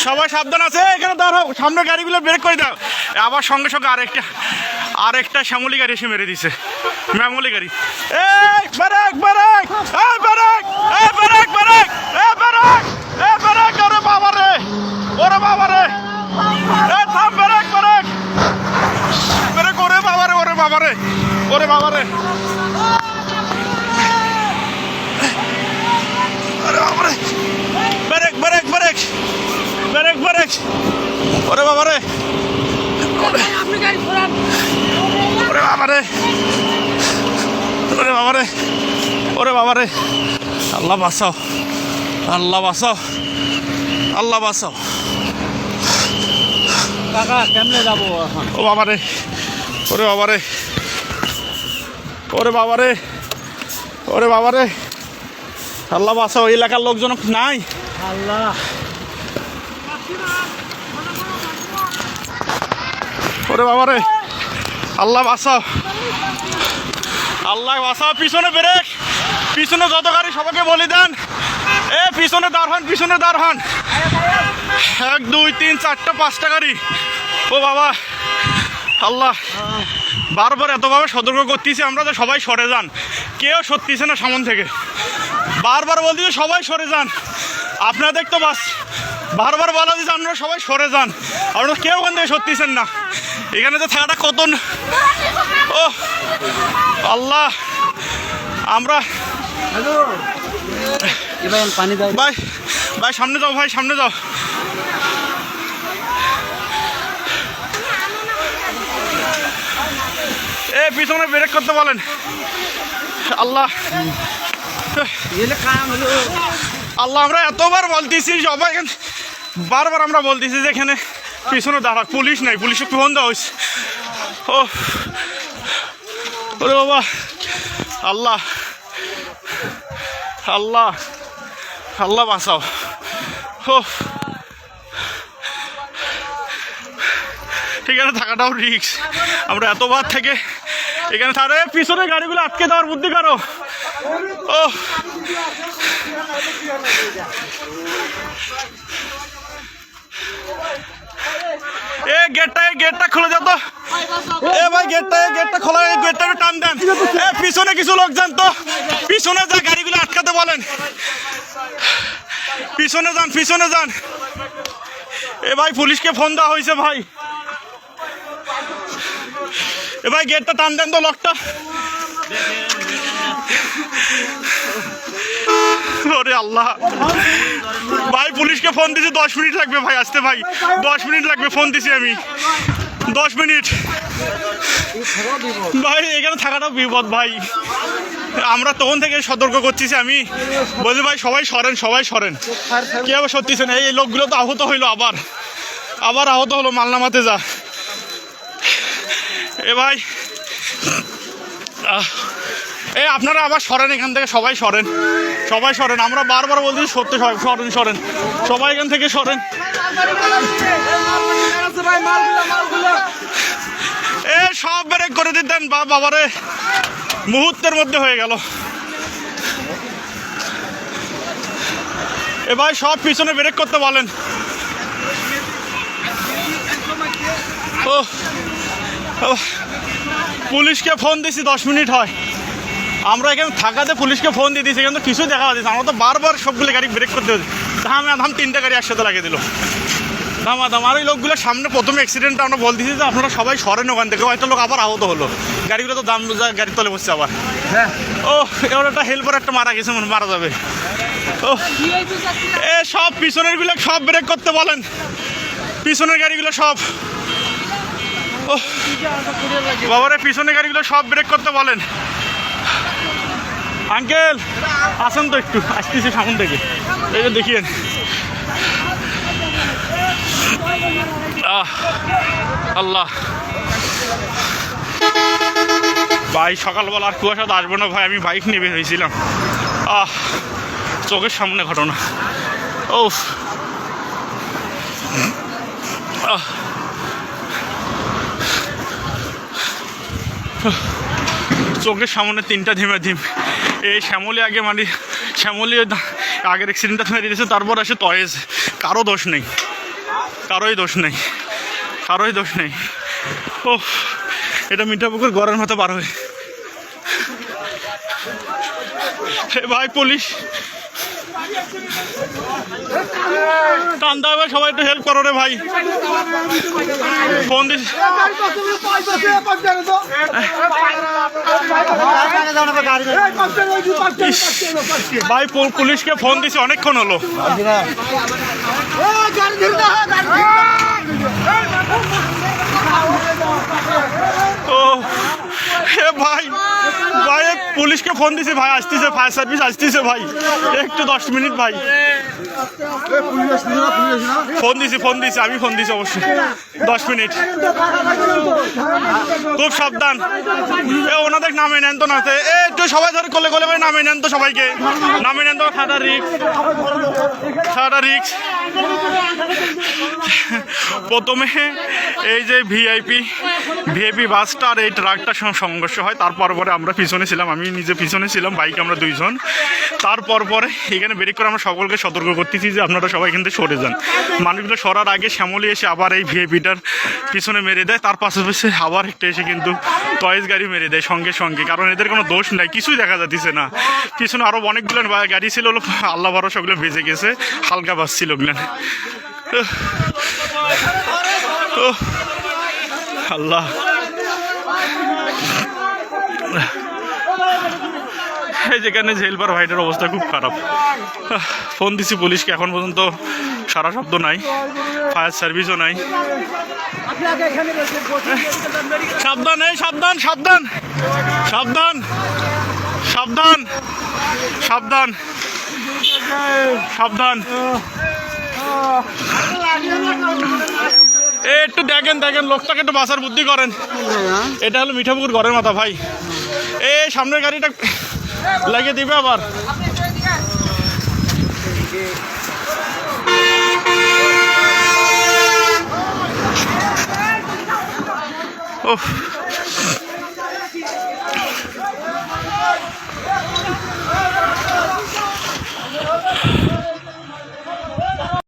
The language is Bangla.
সবাই সাবধান আছে, এখানে দাঁড়াও, সামনে গাড়িগুলো ব্রেক করে দাও। আবার সঙ্গে সঙ্গে আরেকটা শ্যামলি গাড়ি এসে মেরে দিছে, ম্যামলি গাড়ি। এই ব্রেক ব্রেক, এই ব্রেক, এই ব্রেক ব্রেক, এই ব্রেক, এই ব্রেক, ওরে বাবা রে, ওরে বাবা রে, এই থাম, ব্রেক ব্রেক ব্রেক, ওরে বাবা রে, ওরে বাবা রে, ওরে বাবা রে, ওরে বাবা রে, brake brake brake brake brake, ওরে বাবা রে, ওরে বাবা রে, ওরে বাবা রে, ওরে বাবা রে, আল্লাহ বাঁচাও, আল্লাহ বাঁচাও, আল্লাহ বাঁচাও। কাকা কেমনে যাবো এখন? ও বাবা রে, ওরে বাবা রে, ওরে বাবা রে, ওরে বাবা রে, আল্লাহ বাঁচাও। এলাকার লোকজন নাই, আল্লাহ, ওরে বাবা রে, আল্লাহ বাঁচাও, আল্লাহ বাঁচাও। পিছনে ব্রেক, পিছনে যত গাড়ি সবাইকে বলে দেন, এ পিছনে দাঁড় হন, পিছনে দাঁড় হন। 1 2 3 4টা 5টা গাড়ি। ও বাবা, আল্লাহ, বারবার এতভাবে সতর্ক করতেছি আমরা যে সবাই সরে যান, কেউ সরতেছে না সামন থেকে। বারবার বলতেছি সবাই সরে যান, আপনাদের তো বাস বারবার বলা দিচ্ছে আপনারা সবাই সরে যান, আপনারা কেউ ওখান থেকে সরতেছেন না। এখানে তো থাকাটা কত, ও আল্লাহ, আমরা পানি দাও ভাই, ভাই সামনে যাও, ভাই সামনে যাও। এ পিছনে ব্রেক করতে বলেন। আল্লাহ, আল্লাহ, আমরা এতবার বলতেছি সবাই, বারবার আমরা বলতেছি যে এখানে পিছনে দাঁড়া, পুলিশ নাই, পুলিশে ফোন দেওয়া হয়েছে। ও ওরে বাবা, আল্লাহ, আল্লাহ, আল্লাহ বাঁচাও। ও এখানে থাকাটাও রিস্ক, আমরা এতবার থেকে এখানে থাকলে পিছনে গাড়িগুলো আটকে দেওয়ার বুদ্ধি করো। ও এ গেটটা খুলে যাও তো, এ ভাই গেটটা খোলা, গেটটা টান দেন। এ পিছনে কিছু লোক যান তো, পিছনে যা গাড়িগুলো আটকাতে বলেন, পিছনে যান, পিছনে যান। এ ভাই পুলিশকে ফোন দেওয়া হয়েছে ভাই, এ ভাই গেটটা টান দেন তো, লকটা। ওরে আল্লাহ, ভাই পুলিশকে ফোন দিছি, 10 মিনিট লাগবে ভাই আসতে, ভাই 10 মিনিট লাগবে, ফোন দিছি আমি, 10 মিনিট ভাই। এখানে থাকাটাও বিপদ ভাই, আমরা তখন থেকে সতর্ক করতেছি, আমি বলছি ভাই সবাই সরেন, সবাই সরেন, কেউ সত্যিছে না। এই লোকগুলো তো আহত হইলো, আবার আহত হলো, মালনামাতে যা। এ ভাই, এ আপনারা আবার সরেন এখান থেকে, সবাই সরেন, সবাই সরেন, আমরা বারবার বলছি সত্যি, সরেন সরেন, সবাই এখান থেকে সরেন। এ সব ব্রেক করে দিতেন, বাবারে মুহূর্তের মধ্যে হয়ে গেল। এ ভাই সব পিছনে ব্রেক করতে বলেন। ও পুলিশকে ফোন দিছি, 10 মিনিট হয়, আমরা এখানে থাকাতে পুলিশকে ফোন দিয়ে দিয়েছি, কিন্তু কিছু দেখা যাচ্ছে, আমরা তো বারবার সবগুলো গাড়ি ব্রেক করতে হচ্ছে, ধাম 3টা গাড়ি একসাথে লাগিয়ে দিল, দাম। আর এই লোকগুলোর সামনে প্রথমে অ্যাক্সিডেন্টটা আমরা বলতেছি যে আপনারা সবাই সরেন ওখান থেকে, হয়তো লোক আবার আহত হলো, গাড়িগুলো তো দাম গাড়ির তলে বসছে আবার। হ্যাঁ, ও এবার একটা হেল্পার একটা মারা গেছে, মারা যাবে। ও এ সব পিছনের গুলো সব ব্রেক করতে বলেন, পিছনের গাড়িগুলো সব। ও বাবারে, পিছনের গাড়িগুলো সব ব্রেক করতে বলেন। আঙ্কেল আসেন তো, একটু আসতেছি সামন থেকে, এই যে দেখিয়েন। আল্লাহ ভাই, সকালবেলা আর কুয়াশা তো আসবো না ভাই, আমি বাইক নিয়ে বের হয়েছিলাম, চোখের সামনে ঘটনা। ও চোখের সামনে 3টা ধিম, এই শ্যামলী আগে মানে শ্যামলী আগের অ্যাক্সিডেন্টটা মেরে দিয়েছে, তারপর আসে তয়েজ। কারো দোষ নেই, কারোই দোষ নেই, কারোই দোষ নেই। ও এটা মিঠাপুকুর গড়ের মতো পার হয়ে ভাই পুলিশ টানতে হবে, সবাই একটু হেল্প করো রে ভাই। ফোন দিস ভাই, পুলিশকে ফোন দিছি অনেকক্ষণ হলো। ও হে ভাই, ভাই পুলিশকে ফোন দিছি ভাই, আসতেছে, ফায়ার সার্ভিস আসতেছে ভাই, একটু 10 মিনিট ভাই। ফোন দিছি আমি, ফোন দিছি অবশ্যই, 10 মিনিট। খুব সাবধান, ওনাদের নামে নেন তো না, একটু সবাই ধরে কোলে কোলে করে নামে নেন তো, সবাইকে নামে নেন তো। ঠাডা রিক্স। প্রথমে এই যে ভিআইপি বাসটা আর এই ট্রাকটার সঙ্গে সংঘর্ষ হয়, তারপর পরে আমরা পিছনে ছিলাম, আমি নিজে পিছনে ছিলাম, বাইকে আমরা 2 জন। তারপর পরে এখানে ব্রেক করে আমরা সকলকে সতর্ক করতেছি যে আপনারা সবাই কিন্তু সরে যান। মানুষগুলো সরার আগে শ্যামলী এসে আবার এই ভিআইপিটার পিছনে মেরে দেয়, তার পাশাপাশি আবার একটা এসে কিন্তু টয়েস গাড়ি মেরে দেয় সঙ্গে সঙ্গে, কারণ এদের কোনো দোষ নাই, কিছুই দেখা যাচ্ছে না। পিছনে আরও অনেকগুলো গাড়ি ছিল, আল্লাহ ভরসা ওগুলো বেজে গেছে, হালকা বাস ছিল ওগুলো। আল্লাহ, এই যেখানে জেলবার ভাইটার অবস্থা খুব খারাপ। ফোন দিছি পুলিশকে, এখন পর্যন্ত সারা শব্দ নাই, ফায়ার সার্ভিসও নাই। সাবধান, এই সাবধান সাবধান সাবধান সাবধান সাবধান সাবধান। একটু দেখেন লোকটাকে একটু বাঁচার বুদ্ধি করেন। এটা হলো মিঠাপুকুর ঘরের মাথা ভাই, এই সামনের গাড়িটা লাগিয়ে দিবে আবার। ওহ